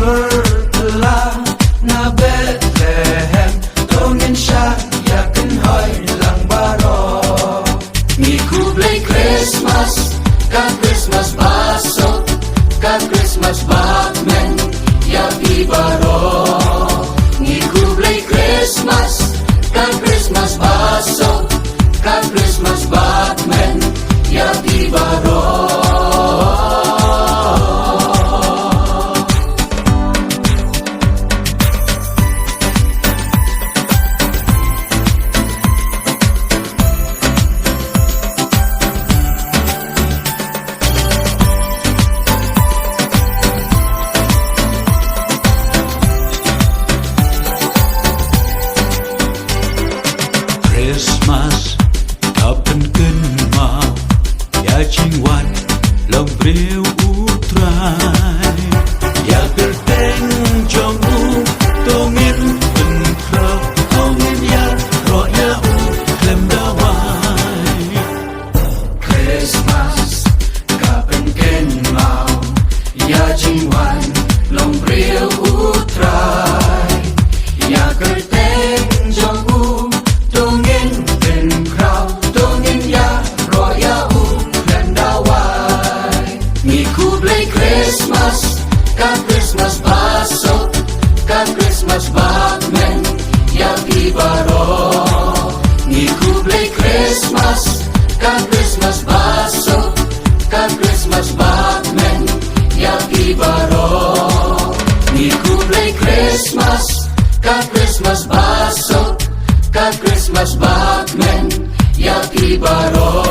bertelah na Bethlehem tongin siya yakin hoy lang baro ni kublay Christmas ka Christmas baso ka Christmas batman yapi baro ni kublay Christmas ka Christmas baso ka Christmas batman yapi baro Christmas kapan kenal ya cingwan lòng breu utrai ya kerteng jongu tongin penkrau tongin ya roya u klem dawai Christmas kapan kenal ya cingwan long breu utrai ya kerteng jongu tongin penkrau tongin ya roya u klem dawai ni kublay Christmas ka Christmas baso ka Christmas batman ya pibaro ni kublay Christmas ka Christmas baso ka Christmas batman ya pibaro ni kublay Christmas ka Christmas baso ka Christmas batman ya pibaro